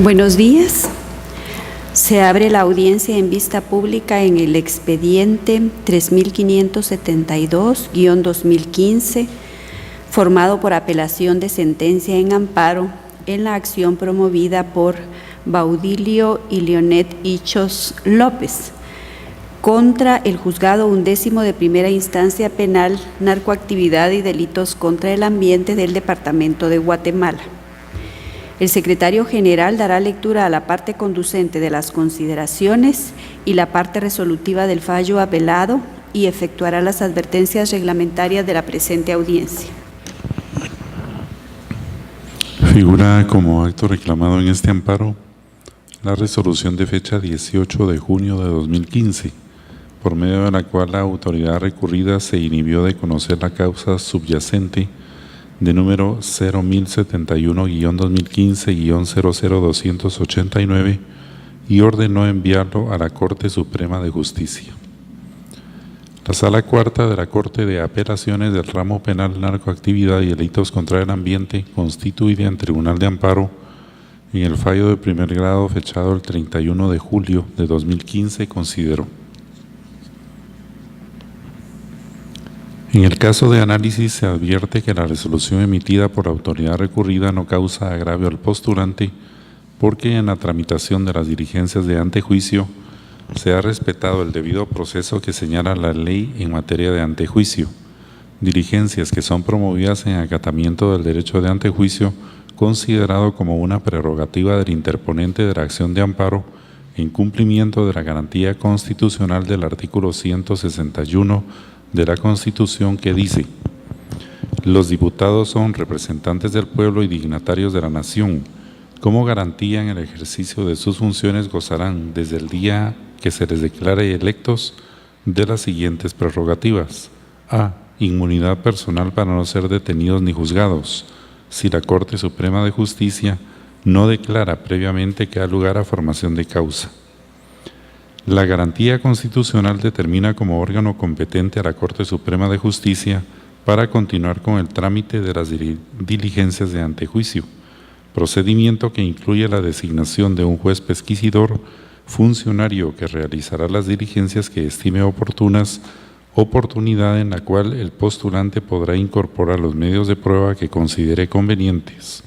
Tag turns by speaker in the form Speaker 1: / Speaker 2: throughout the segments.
Speaker 1: Buenos días. Se abre la audiencia en vista pública en el expediente 3572-2015, formado por apelación de sentencia en amparo en la acción promovida por Baudilio y Leonet Hichos López contra el Juzgado 11º de Primera Instancia Penal, Narcoactividad y Delitos contra el Ambiente del Departamento de Guatemala. El secretario general dará lectura a la parte conducente de las consideraciones y la parte resolutiva del fallo apelado y efectuará las advertencias reglamentarias de la presente audiencia.
Speaker 2: Figura como acto reclamado en este amparo la resolución de fecha 18 de junio de 2015, por medio de la cual la autoridad recurrida se inhibió de conocer la causa subyacente de número 01071-2015-00289 y ordenó enviarlo a la Corte Suprema de Justicia. La Sala Cuarta de la Corte de Apelaciones del Ramo Penal, Narcoactividad y Delitos contra el Ambiente, constituida en Tribunal de Amparo, en el fallo de primer grado fechado el 31 de julio de 2015, consideró: en el caso de análisis se advierte que la resolución emitida por la autoridad recurrida no causa agravio al postulante porque en la tramitación de las diligencias de antejuicio se ha respetado el debido proceso que señala la ley en materia de antejuicio, diligencias que son promovidas en acatamiento del derecho de antejuicio considerado como una prerrogativa del interponente de la acción de amparo en cumplimiento de la garantía constitucional del artículo 161 de la Constitución, que dice: los diputados son representantes del pueblo y dignatarios de la nación. Como garantía en el ejercicio de sus funciones gozarán desde el día que se les declare electos de las siguientes prerrogativas: a. Inmunidad personal para no ser detenidos ni juzgados, si la Corte Suprema de Justicia no declara previamente que da lugar a formación de causa. La garantía constitucional determina como órgano competente a la Corte Suprema de Justicia para continuar con el trámite de las diligencias de antejuicio, procedimiento que incluye la designación de un juez pesquisidor, funcionario que realizará las diligencias que estime oportunas, oportunidad en la cual el postulante podrá incorporar los medios de prueba que considere convenientes.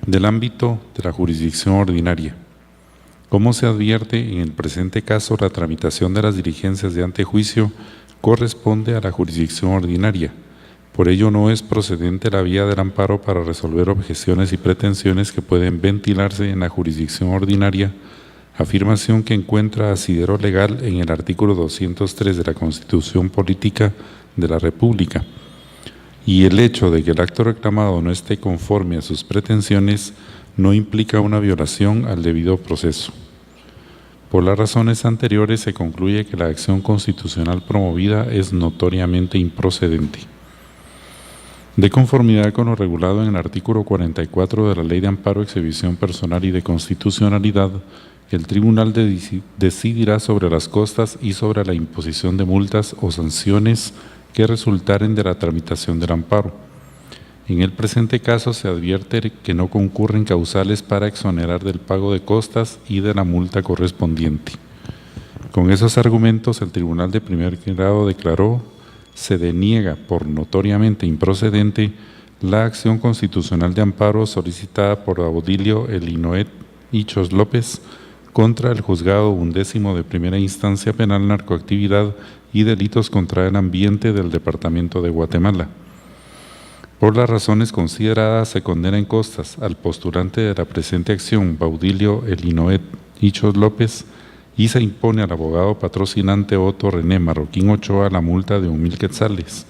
Speaker 2: Del ámbito de la jurisdicción ordinaria. Como se advierte, en el presente caso, la tramitación de las diligencias de antejuicio corresponde a la jurisdicción ordinaria. Por ello, no es procedente la vía del amparo para resolver objeciones y pretensiones que pueden ventilarse en la jurisdicción ordinaria, afirmación que encuentra asidero legal en el artículo 203 de la Constitución Política de la República. Y el hecho de que el acto reclamado no esté conforme a sus pretensiones no implica una violación al debido proceso. Por las razones anteriores se concluye que la acción constitucional promovida es notoriamente improcedente. De conformidad con lo regulado en el artículo 44 de la Ley de Amparo, Exhibición Personal y de Constitucionalidad, el tribunal decidirá sobre las costas y sobre la imposición de multas o sanciones que resultaren de la tramitación del amparo. En el presente caso se advierte que no concurren causales para exonerar del pago de costas y de la multa correspondiente. Con esos argumentos, el Tribunal de Primer Grado declaró: se deniega por notoriamente improcedente la acción constitucional de amparo solicitada por Baudilio Leonet Hichos López contra el Juzgado 11º de Primera Instancia Penal, Narcoactividad y Delitos contra el Ambiente del Departamento de Guatemala. Por las razones consideradas, se condena en costas al postulante de la presente acción, Baudilio Leonet Hichos López, y se impone al abogado patrocinante Otto René Marroquín Ochoa la multa de 1,000 quetzales,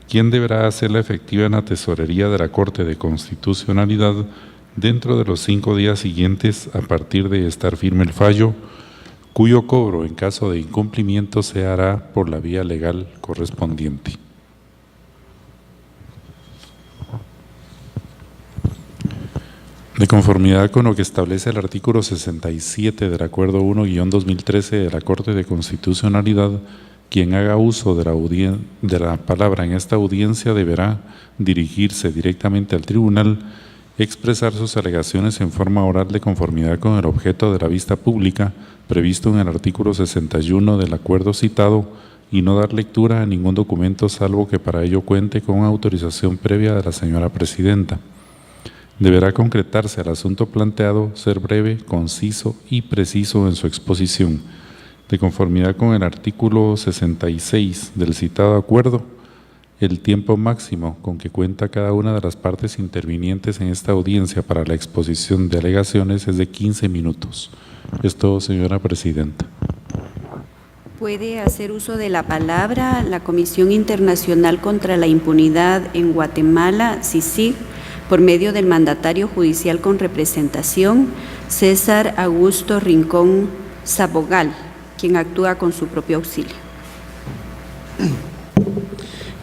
Speaker 2: quien deberá hacerla efectiva en la tesorería de la Corte de Constitucionalidad dentro de los 5 días siguientes a partir de estar firme el fallo, cuyo cobro en caso de incumplimiento se hará por la vía legal correspondiente. De conformidad con lo que establece el artículo 67 del Acuerdo 1-2013 de la Corte de Constitucionalidad, quien haga uso de la palabra en esta audiencia deberá dirigirse directamente al tribunal expresar sus alegaciones en forma oral de conformidad con el objeto de la vista pública previsto en el artículo 61 del acuerdo citado y no dar lectura a ningún documento salvo que para ello cuente con autorización previa de la señora presidenta. Deberá concretarse el asunto planteado, ser breve, conciso y preciso en su exposición. De conformidad con el artículo 66 del citado acuerdo, el tiempo máximo con que cuenta cada una de las partes intervinientes en esta audiencia para la exposición de alegaciones es de 15 minutos. Es todo, señora presidenta.
Speaker 1: Puede hacer uso de la palabra la Comisión Internacional contra la Impunidad en Guatemala, CICIG, por medio del mandatario judicial con representación, César Augusto Rincón Sabogal, quien actúa con su propio auxilio.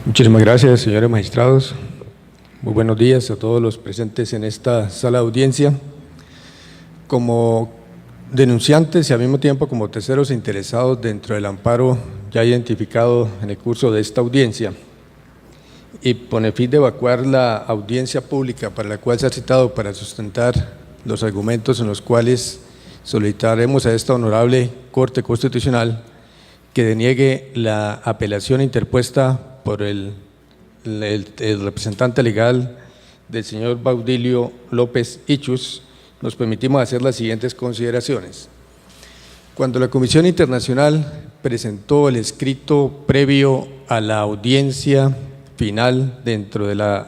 Speaker 3: Muchísimas gracias, señores magistrados. Muy buenos días a todos los presentes en esta sala de audiencia. Como denunciantes y al mismo tiempo como terceros interesados dentro del amparo ya identificado en el curso de esta audiencia, y con el fin de evacuar la audiencia pública para la cual se ha citado para sustentar los argumentos en los cuales solicitaremos a esta honorable Corte Constitucional que deniegue la apelación interpuesta por el representante legal del señor Baudilio López Ichus, nos permitimos hacer las siguientes consideraciones. Cuando la Comisión Internacional presentó el escrito previo a la audiencia final dentro de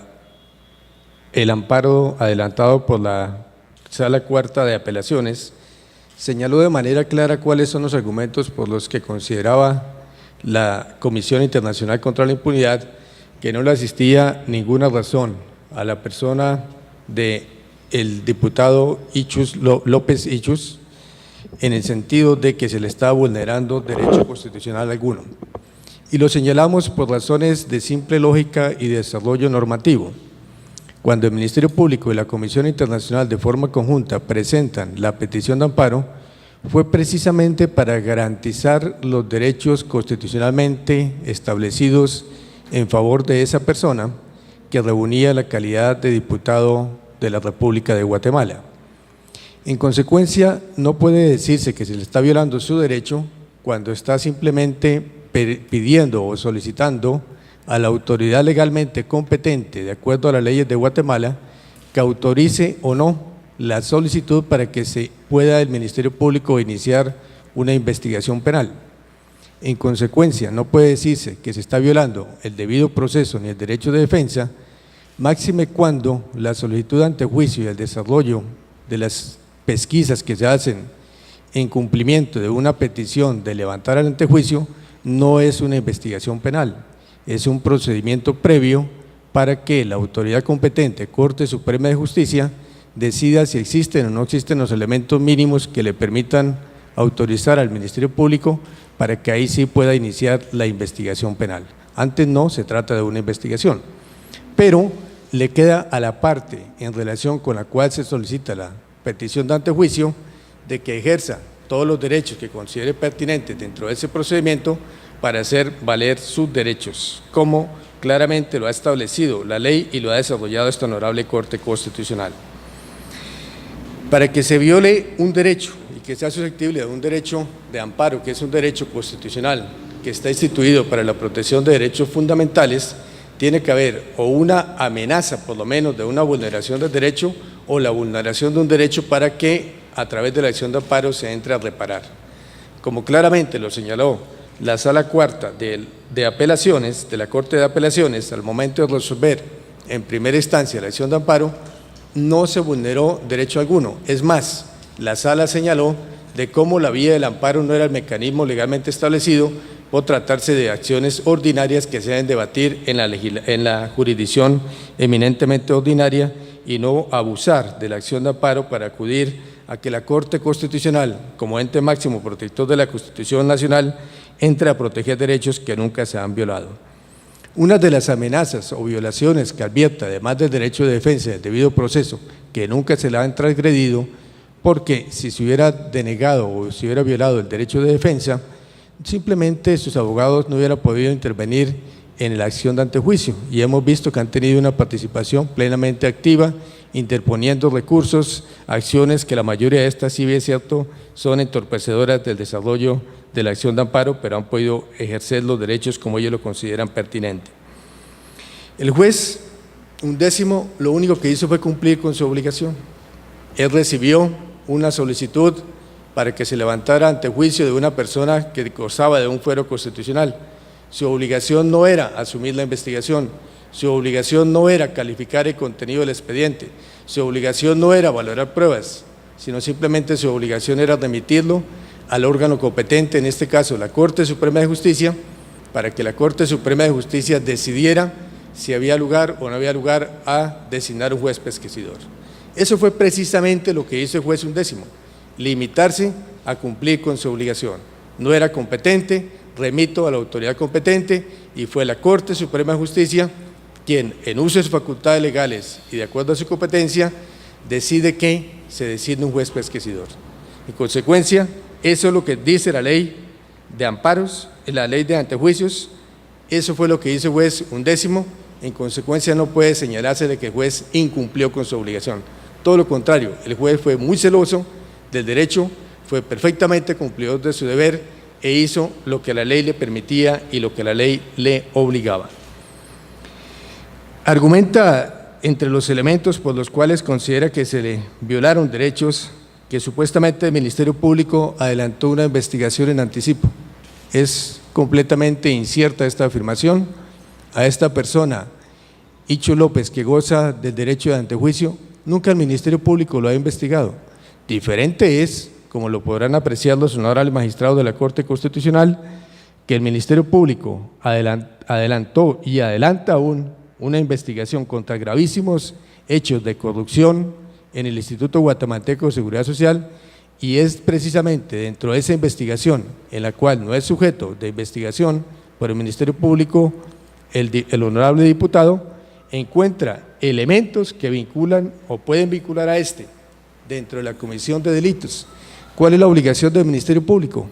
Speaker 3: el amparo adelantado por la Sala Cuarta de Apelaciones, señaló de manera clara cuáles son los argumentos por los que consideraba la Comisión Internacional contra la Impunidad que no le asistía ninguna razón a la persona del diputado López Ichus, en el sentido de que se le estaba vulnerando derecho constitucional alguno. Y lo señalamos por razones de simple lógica y desarrollo normativo. Cuando el Ministerio Público y la Comisión Internacional de forma conjunta presentan la petición de amparo, fue precisamente para garantizar los derechos constitucionalmente establecidos en favor de esa persona que reunía la calidad de diputado de la República de Guatemala. En consecuencia, no puede decirse que se le está violando su derecho cuando está simplemente pidiendo o solicitando a la autoridad legalmente competente, de acuerdo a las leyes de Guatemala, que autorice o no la solicitud para que se pueda el Ministerio Público iniciar una investigación penal. En consecuencia, no puede decirse que se está violando el debido proceso ni el derecho de defensa, máxime cuando la solicitud ante juicio y el desarrollo de las pesquisas que se hacen en cumplimiento de una petición de levantar el antejuicio no es una investigación penal, es un procedimiento previo para que la autoridad competente, Corte Suprema de Justicia, decida si existen o no existen los elementos mínimos que le permitan autorizar al Ministerio Público para que ahí sí pueda iniciar la investigación penal. Antes no se trata de una investigación, pero le queda a la parte en relación con la cual se solicita la petición de antejuicio de que ejerza todos los derechos que considere pertinentes dentro de ese procedimiento para hacer valer sus derechos, como claramente lo ha establecido la ley y lo ha desarrollado esta honorable Corte Constitucional. Para que se viole un derecho y que sea susceptible de un derecho de amparo, que es un derecho constitucional que está instituido para la protección de derechos fundamentales, tiene que haber o una amenaza, por lo menos, de una vulneración del derecho o la vulneración de un derecho para que a través de la acción de amparo se entre a reparar. Como claramente lo señaló la Sala Cuarta de Apelaciones, de la Corte de Apelaciones, al momento de resolver en primera instancia la acción de amparo, no se vulneró derecho alguno. Es más, la Sala señaló de cómo la vía del amparo no era el mecanismo legalmente establecido por tratarse de acciones ordinarias que se deben debatir en la jurisdicción eminentemente ordinaria y no abusar de la acción de amparo para acudir a que la Corte Constitucional, como ente máximo protector de la Constitución Nacional, entre a proteger derechos que nunca se han violado. Una de las amenazas o violaciones que advierta, además del derecho de defensa y del debido proceso, que nunca se le han transgredido, porque si se hubiera denegado o se hubiera violado el derecho de defensa, simplemente sus abogados no hubieran podido intervenir en la acción de antejuicio, y hemos visto que han tenido una participación plenamente activa interponiendo recursos, acciones que la mayoría de estas, sí es cierto, son entorpecedoras del desarrollo de la acción de amparo, pero han podido ejercer los derechos como ellos lo consideran pertinente. El juez 11º lo único que hizo fue cumplir con su obligación. Él recibió una solicitud para que se levantara antejuicio de una persona que gozaba de un fuero constitucional. Su obligación no era asumir la investigación, su obligación no era calificar el contenido del expediente, su obligación no era valorar pruebas, sino simplemente su obligación era remitirlo al órgano competente, en este caso la Corte Suprema de Justicia, para que la Corte Suprema de Justicia decidiera si había lugar o no había lugar a designar un juez pesquisidor. Eso fue precisamente lo que hizo el juez 11º, limitarse a cumplir con su obligación. No era competente, remito a la autoridad competente, y fue la Corte Suprema de Justicia quien, en uso de sus facultades legales y de acuerdo a su competencia, decide que se designe un juez pesquisidor. En consecuencia, eso es lo que dice la ley de amparos, la ley de antejuicios. Eso fue lo que hizo el juez 11º. En consecuencia, no puede señalarse de que el juez incumplió con su obligación. Todo lo contrario, el juez fue muy celoso del derecho, fue perfectamente cumplidor de su deber e hizo lo que la ley le permitía y lo que la ley le obligaba. Argumenta entre los elementos por los cuales considera que se le violaron derechos, que supuestamente el Ministerio Público adelantó una investigación en anticipo. Es completamente incierta esta afirmación. A esta persona, Icho López, que goza del derecho de antejuicio, nunca el Ministerio Público lo ha investigado. Diferente es, como lo podrán apreciar los honorables magistrados de la Corte Constitucional, que el Ministerio Público adelantó y adelanta aún una investigación contra gravísimos hechos de corrupción en el Instituto Guatemalteco de Seguridad Social, y es precisamente dentro de esa investigación, en la cual no es sujeto de investigación por el Ministerio Público, el honorable diputado encuentra elementos que vinculan o pueden vincular a este dentro de la comisión de delitos. ¿Cuál es la obligación del Ministerio Público?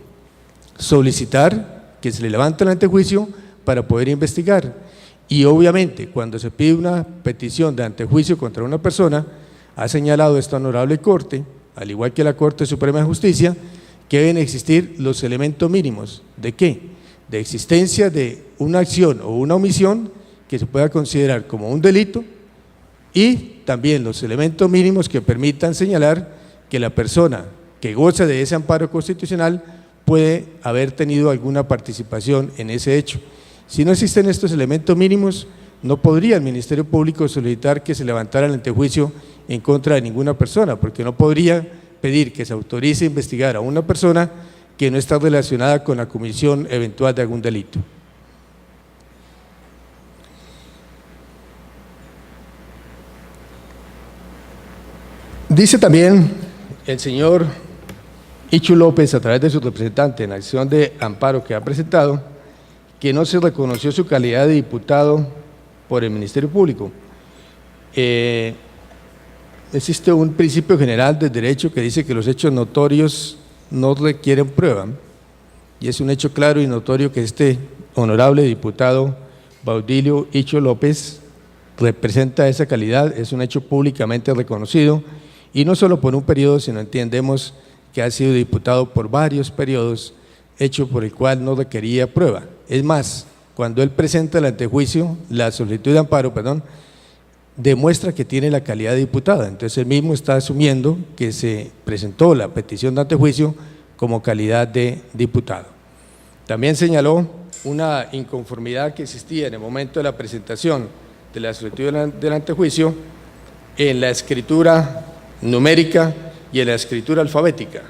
Speaker 3: Solicitar que se le levante el antejuicio para poder investigar. Y obviamente, cuando se pide una petición de antejuicio contra una persona, ha señalado esta honorable Corte, al igual que la Corte Suprema de Justicia, que deben existir los elementos mínimos. ¿De qué? De existencia de una acción o una omisión que se pueda considerar como un delito, y también los elementos mínimos que permitan señalar que la persona que goza de ese amparo constitucional puede haber tenido alguna participación en ese hecho. Si no existen estos elementos mínimos, no podría el Ministerio Público solicitar que se levantara el antejuicio en contra de ninguna persona, porque no podría pedir que se autorice a investigar a una persona que no está relacionada con la comisión eventual de algún delito. Dice también el señor Icho López, a través de su representante en la acción de amparo que ha presentado, que no se reconoció su calidad de diputado por el Ministerio Público. Existe un principio general del derecho que dice que los hechos notorios no requieren prueba, y es un hecho claro y notorio que este honorable diputado Baudilio Icho López representa esa calidad, es un hecho públicamente reconocido, y no solo por un periodo, sino entendemos que ha sido diputado por varios periodos, hecho por el cual no requería prueba. Es más, cuando él presenta el antejuicio, la solicitud de amparo, demuestra que tiene la calidad de diputado. Entonces él mismo está asumiendo que se presentó la petición de antejuicio como calidad de diputado. También señaló una inconformidad que existía en el momento de la presentación de la solicitud del antejuicio en la escritura numérica y en la escritura alfabética.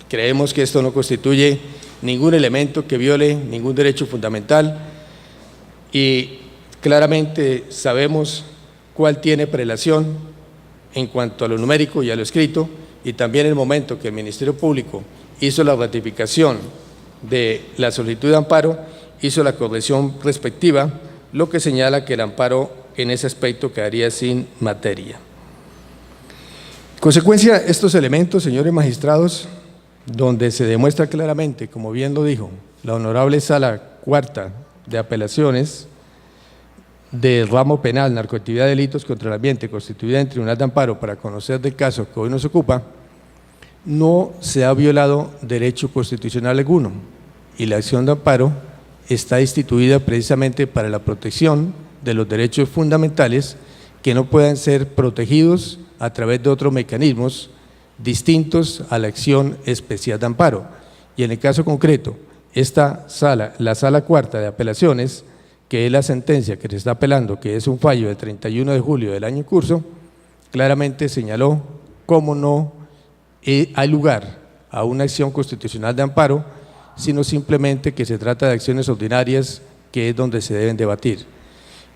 Speaker 3: Creemos que esto no constituye ningún elemento que viole ningún derecho fundamental, y claramente sabemos cuál tiene prelación en cuanto a lo numérico y a lo escrito, y también el momento que el Ministerio Público hizo la ratificación de la solicitud de amparo, hizo la corrección respectiva, lo que señala que el amparo en ese aspecto quedaría sin materia. En consecuencia, estos elementos, señores magistrados, donde se demuestra claramente, como bien lo dijo la honorable Sala Cuarta de Apelaciones, del ramo penal, narcoactividad, delitos contra el ambiente, constituida en Tribunal de Amparo para conocer del caso que hoy nos ocupa, no se ha violado derecho constitucional alguno y la acción de amparo está instituida precisamente para la protección de los derechos fundamentales que no puedan ser protegidos a través de otros mecanismos distintos a la acción especial de amparo. Y en el caso concreto, esta sala, la Sala Cuarta de Apelaciones, que es la sentencia que se está apelando, que es un fallo del 31 de julio del año en curso, claramente señaló cómo no hay lugar a una acción constitucional de amparo, sino simplemente que se trata de acciones ordinarias, que es donde se deben debatir.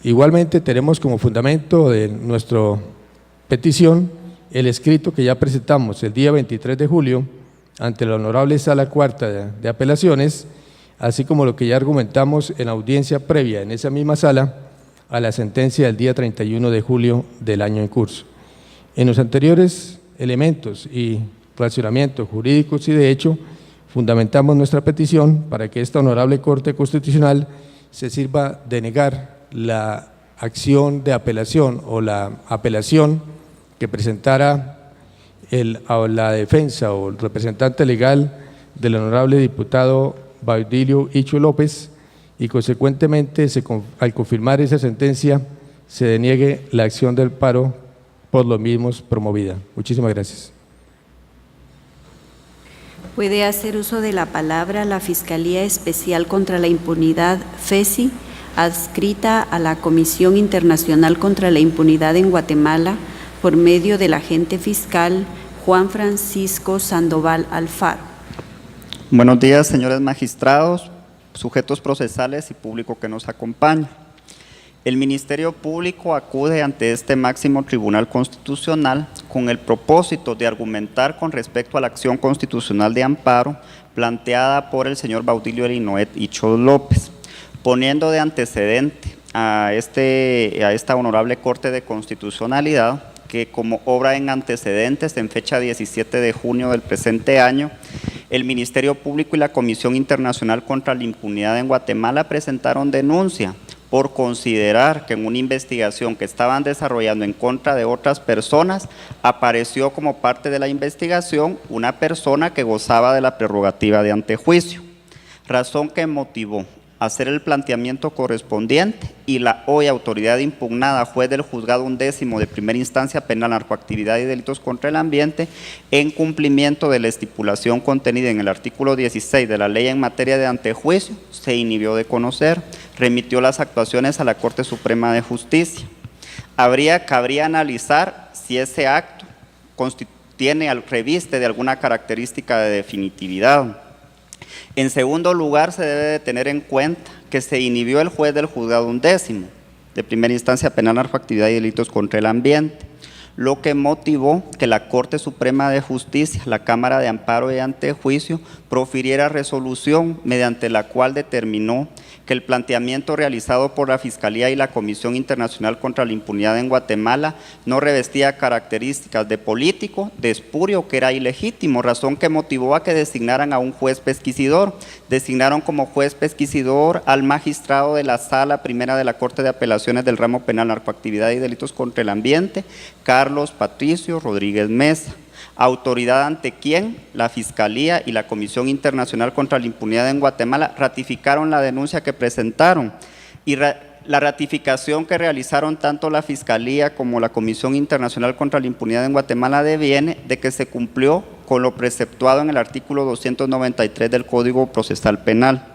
Speaker 3: Igualmente tenemos como fundamento de nuestra petición el escrito que ya presentamos el día 23 de julio ante la Honorable Sala Cuarta de Apelaciones, así como lo que ya argumentamos en audiencia previa en esa misma sala a la sentencia del día 31 de julio del año en curso. En los anteriores elementos y racionamientos jurídicos y de hecho, fundamentamos nuestra petición para que esta Honorable Corte Constitucional se sirva de negar la acción de apelación o la apelación que presentara la defensa o el representante legal del honorable diputado Baudilio Icho López y consecuentemente al confirmar esa sentencia se deniegue la acción del paro por los mismos promovida. Muchísimas gracias.
Speaker 1: Puede hacer uso de la palabra la Fiscalía Especial contra la Impunidad, FESI, adscrita a la Comisión Internacional contra la Impunidad en Guatemala por medio del agente fiscal Juan Francisco Sandoval Alfaro.
Speaker 4: Buenos días, señores magistrados, sujetos procesales y público que nos acompaña. El Ministerio Público acude ante este máximo Tribunal Constitucional con el propósito de argumentar con respecto a la acción constitucional de amparo planteada por el señor Baudilio Elinoet Icho López, poniendo de antecedente a esta honorable Corte de Constitucionalidad que como obra en antecedentes en fecha 17 de junio del presente año, el Ministerio Público y la Comisión Internacional contra la Impunidad en Guatemala presentaron denuncia por considerar que en una investigación que estaban desarrollando en contra de otras personas, apareció como parte de la investigación una persona que gozaba de la prerrogativa de antejuicio, razón que motivó hacer el planteamiento correspondiente y la hoy autoridad impugnada, juez del Juzgado 11º de Primera Instancia Penal, Narcoactividad y Delitos contra el Ambiente, en cumplimiento de la estipulación contenida en el artículo 16 de la Ley en materia de antejuicio, se inhibió de conocer, remitió las actuaciones a la Corte Suprema de Justicia. Cabría analizar si ese acto reviste de alguna característica de definitividad. En segundo lugar, se debe de tener en cuenta que se inhibió el juez del Juzgado 11º de Primera Instancia Penal, Narcoactividad y Delitos contra el Ambiente, lo que motivó que la Corte Suprema de Justicia, la Cámara de Amparo y Antejuicio, profiriera resolución mediante la cual determinó que el planteamiento realizado por la Fiscalía y la Comisión Internacional contra la Impunidad en Guatemala no revestía características de político, de espurio, que era ilegítimo, razón que motivó a que designaran a un juez pesquisidor. Designaron como juez pesquisidor al magistrado de la Sala Primera de la Corte de Apelaciones del Ramo Penal, Narcoactividad y Delitos contra el Ambiente, Carlos Patricio Rodríguez Mesa. Autoridad ante quien la Fiscalía y la Comisión Internacional contra la Impunidad en Guatemala ratificaron la denuncia que presentaron y la ratificación que realizaron tanto la Fiscalía como la Comisión Internacional contra la Impunidad en Guatemala deviene de que se cumplió con lo preceptuado en el artículo 293 del Código Procesal Penal.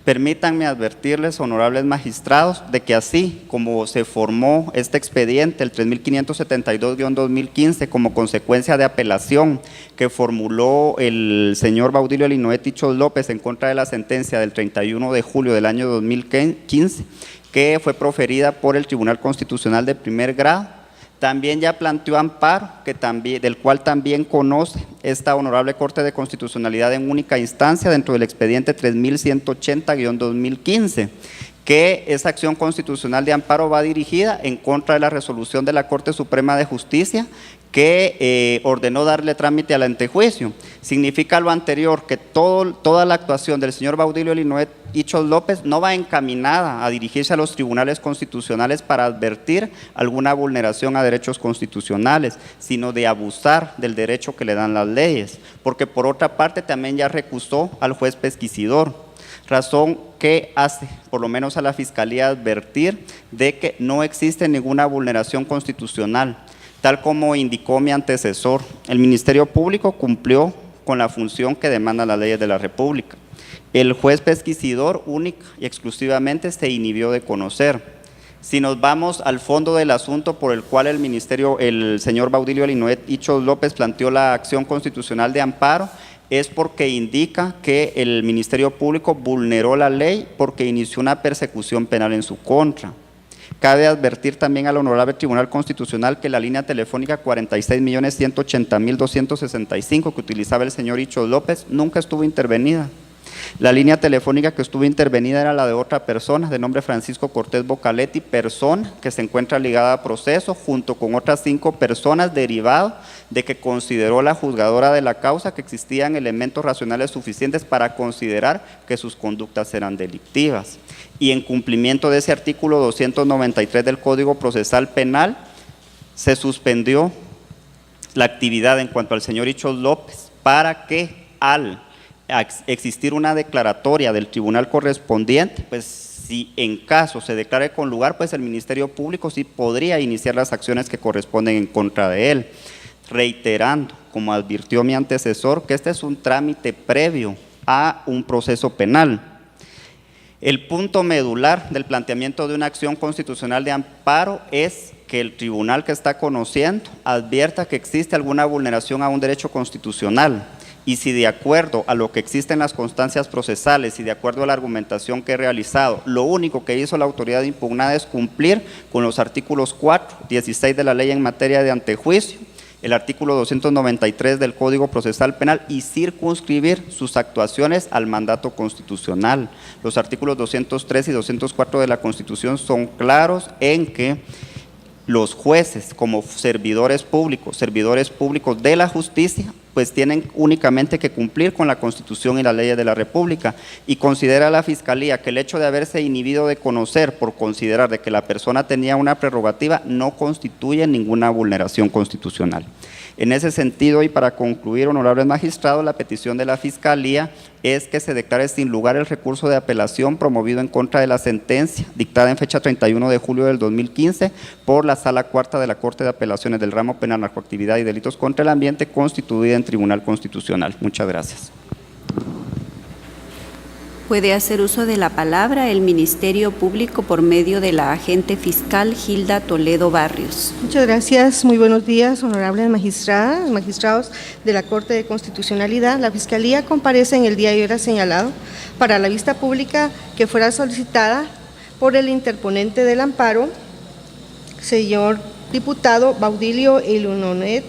Speaker 4: Permítanme advertirles, honorables magistrados, de que así como se formó este expediente, el 3572-2015, como consecuencia de apelación que formuló el señor Baudilio Elinoet Icho López en contra de la sentencia del 31 de julio del año 2015, que fue proferida por el Tribunal Constitucional de primer grado, también ya planteó amparo, del cual también conoce esta honorable Corte de Constitucionalidad en única instancia dentro del expediente 3180-2015, que esa acción constitucional de amparo va dirigida en contra de la resolución de la Corte Suprema de Justicia que ordenó darle trámite al antejuicio. Significa lo anterior, que toda la actuación del señor Baudilio Elinoet Ichos López no va encaminada a dirigirse a los tribunales constitucionales para advertir alguna vulneración a derechos constitucionales, sino de abusar del derecho que le dan las leyes, porque por otra parte también ya recusó al juez pesquisidor, razón que hace, por lo menos a la Fiscalía, advertir de que no existe ninguna vulneración constitucional. Tal como indicó mi antecesor, el Ministerio Público cumplió con la función que demandan las leyes de la República. El juez pesquisidor única y exclusivamente se inhibió de conocer. Si nos vamos al fondo del asunto por el cual el señor Baudilio Elinoet Ichos López planteó la acción constitucional de amparo, es porque indica que el Ministerio Público vulneró la ley porque inició una persecución penal en su contra. Cabe advertir también al Honorable Tribunal Constitucional que la línea telefónica 46.180.265 que utilizaba el señor Ichos López nunca estuvo intervenida. La línea telefónica que estuvo intervenida era la de otra persona, de nombre Francisco Cortés Bocaletti, persona que se encuentra ligada a proceso, junto con otras 5 personas, derivado de que consideró la juzgadora de la causa que existían elementos racionales suficientes para considerar que sus conductas eran delictivas. Y en cumplimiento de ese artículo 293 del Código Procesal Penal, se suspendió la actividad en cuanto al señor Ichos López para que al existir una declaratoria del tribunal correspondiente, pues si en caso se declare con lugar, pues el Ministerio Público sí podría iniciar las acciones que corresponden en contra de él, reiterando, como advirtió mi antecesor, que este es un trámite previo a un proceso penal. El punto medular del planteamiento de una acción constitucional de amparo es que el tribunal que está conociendo advierta que existe alguna vulneración a un derecho constitucional, y si de acuerdo a lo que existe en las constancias procesales y de acuerdo a la argumentación que he realizado, lo único que hizo la autoridad impugnada es cumplir con los artículos 4, 16 de la ley en materia de antejuicio, el artículo 293 del Código Procesal Penal y circunscribir sus actuaciones al mandato constitucional. Los artículos 203 y 204 de la Constitución son claros en que los jueces, como servidores públicos de la justicia, pues tienen únicamente que cumplir con la Constitución y las leyes de la República, y considera la Fiscalía que el hecho de haberse inhibido de conocer por considerar de que la persona tenía una prerrogativa no constituye ninguna vulneración constitucional. En ese sentido, y para concluir, honorables magistrados, la petición de la Fiscalía es que se declare sin lugar el recurso de apelación promovido en contra de la sentencia dictada en fecha 31 de julio del 2015 por la Sala Cuarta de la Corte de Apelaciones del Ramo Penal, Narcoactividad y Delitos contra el Ambiente, constituida en Tribunal Constitucional. Muchas gracias.
Speaker 1: Puede hacer uso de la palabra el Ministerio Público por medio de la agente fiscal Gilda Toledo Barrios.
Speaker 5: Muchas gracias, muy buenos días, honorables magistradas, magistrados de la Corte de Constitucionalidad. La Fiscalía comparece en el día y hora señalado para la vista pública que fuera solicitada por el interponente del amparo, señor diputado Baudilio Elinoet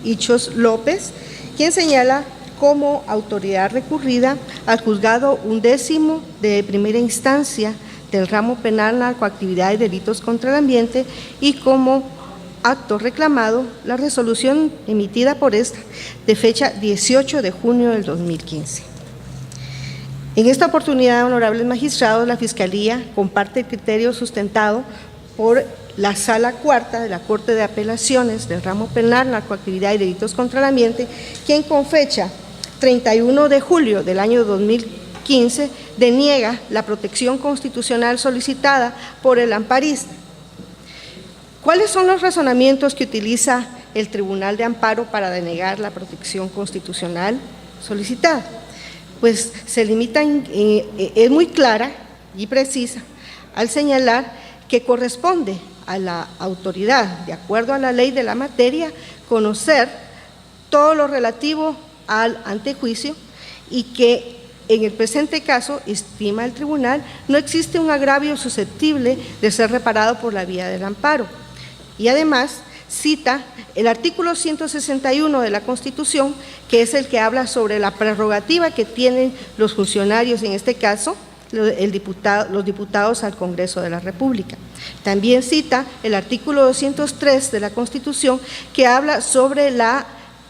Speaker 5: Ichos López, quien señala como autoridad recurrida al juzgado 11º de primera instancia del ramo penal, narcoactividad y delitos contra el ambiente, y como acto reclamado la resolución emitida por esta de fecha 18 de junio del 2015. En esta oportunidad, honorables magistrados, la Fiscalía comparte el criterio sustentado por la Sala Cuarta de la Corte de Apelaciones del ramo penal, narcoactividad y delitos contra el ambiente, quien con fecha 31 de julio del año 2015 deniega la protección constitucional solicitada por el amparista. ¿Cuáles son los razonamientos que utiliza el Tribunal de Amparo para denegar la protección constitucional solicitada? Pues se limita, es muy clara y precisa al señalar que corresponde a la autoridad, de acuerdo a la ley de la materia, conocer todo lo relativo al antejuicio, y que en el presente caso, estima el tribunal, no existe un agravio susceptible de ser reparado por la vía del amparo. Y además cita el artículo 161 de la Constitución, que es el que habla sobre la prerrogativa que tienen los funcionarios, en este caso los diputados al Congreso de la República. También cita el artículo 203 de la Constitución, que habla sobre la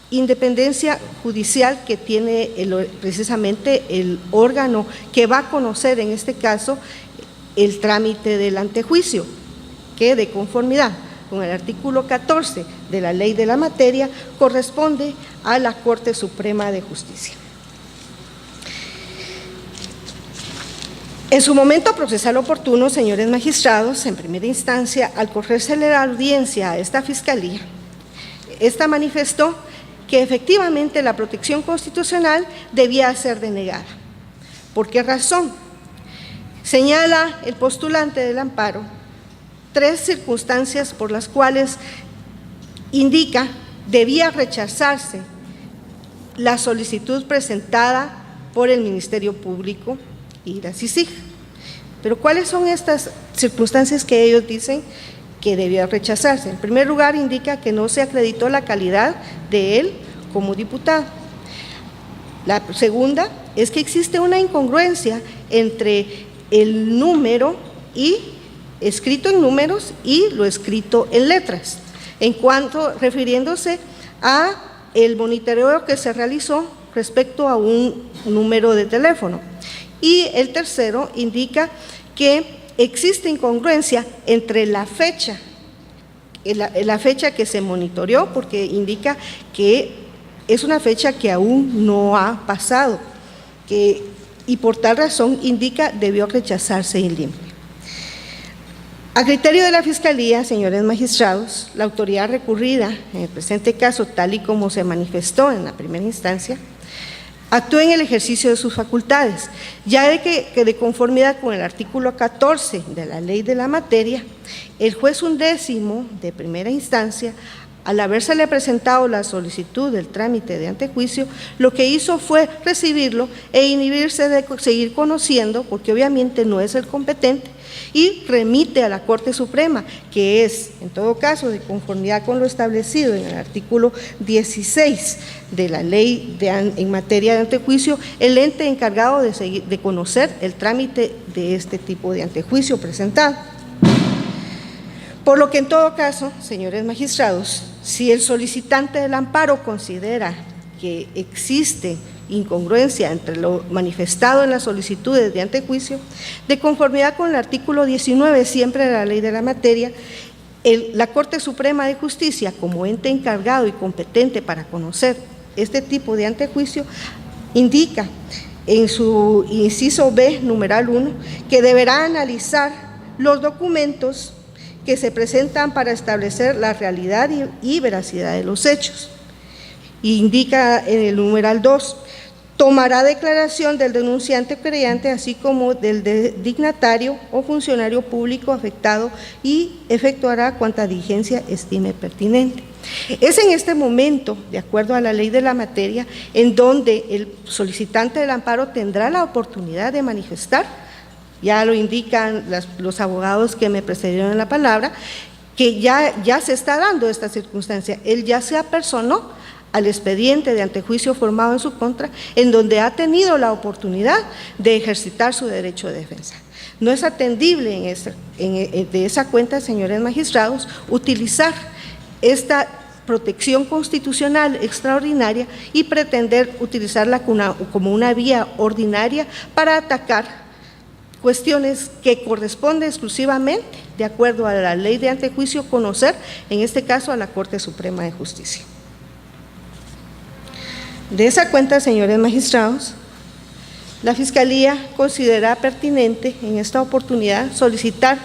Speaker 5: independencia judicial que tiene precisamente el órgano que va a conocer en este caso el trámite del antejuicio, que de conformidad con el artículo 14 de la ley de la materia corresponde a la Corte Suprema de Justicia. En su momento procesal oportuno, señores magistrados, en primera instancia, al correrse la audiencia a esta Fiscalía, esta manifestó que efectivamente la protección constitucional debía ser denegada. ¿Por qué razón? Señala el postulante del amparo 3 circunstancias por las cuales indica debía rechazarse la solicitud presentada por el Ministerio Público y la CICIG. Pero ¿cuáles son estas circunstancias que ellos dicen que debía rechazarse? En primer lugar, indica que no se acreditó la calidad de él como diputado. La segunda es que existe una incongruencia entre el número y escrito en números y lo escrito en letras, en cuanto refiriéndose a el monitoreo que se realizó respecto a un número de teléfono. Y el tercero indica que existe incongruencia entre la fecha que se monitoreó, porque indica que es una fecha que aún no ha pasado, y por tal razón indica debió rechazarse en limpio. A criterio de la Fiscalía, señores magistrados, la autoridad recurrida, en el presente caso, tal y como se manifestó en la primera instancia, actúe en el ejercicio de sus facultades, ya de que de conformidad con el artículo 14 de la ley de la materia, el juez 11º de primera instancia, al habérsele presentado la solicitud del trámite de antejuicio, lo que hizo fue recibirlo e inhibirse de seguir conociendo, porque obviamente no es el competente, y remite a la Corte Suprema, que es, en todo caso, de conformidad con lo establecido en el artículo 16 de la ley en materia de antejuicio, el ente encargado de conocer el trámite de este tipo de antejuicio presentado. Por lo que, en todo caso, señores magistrados, si el solicitante del amparo considera que existe incongruencia entre lo manifestado en las solicitudes de antejuicio, de conformidad con el artículo 19 siempre de la ley de la materia, la Corte Suprema de Justicia, como ente encargado y competente para conocer este tipo de antejuicio, indica en su inciso B, numeral 1, que deberá analizar los documentos que se presentan para establecer la realidad y veracidad de los hechos. Indica en el numeral 2, tomará declaración del denunciante o querellante, así como del dignatario o funcionario público afectado, y efectuará cuanta diligencia estime pertinente. Es en este momento, de acuerdo a la ley de la materia, en donde el solicitante del amparo tendrá la oportunidad de manifestar. Ya lo indican los abogados que me precedieron en la palabra, que ya se está dando esta circunstancia. Él ya se apersonó al expediente de antejuicio formado en su contra, en donde ha tenido la oportunidad de ejercitar su derecho de defensa. No es atendible de esa cuenta, señores magistrados, utilizar esta protección constitucional extraordinaria y pretender utilizarla como una vía ordinaria para atacar cuestiones que corresponde exclusivamente, de acuerdo a la ley de antejuicio, conocer, en este caso, a la Corte Suprema de Justicia. De esa cuenta, señores magistrados, la Fiscalía considera pertinente en esta oportunidad solicitar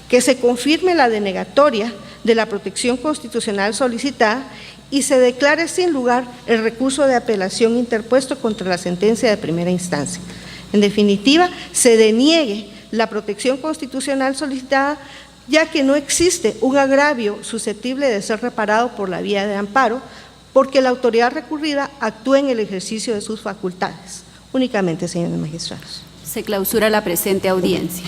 Speaker 5: que se confirme la denegatoria de la protección constitucional solicitada y se declare sin lugar el recurso de apelación interpuesto contra la sentencia de primera instancia. En definitiva, se deniegue la protección constitucional solicitada, ya que no existe un agravio susceptible de ser reparado por la vía de amparo, porque la autoridad recurrida actúa en el ejercicio de sus facultades. Únicamente, señores magistrados.
Speaker 1: Se clausura la presente audiencia.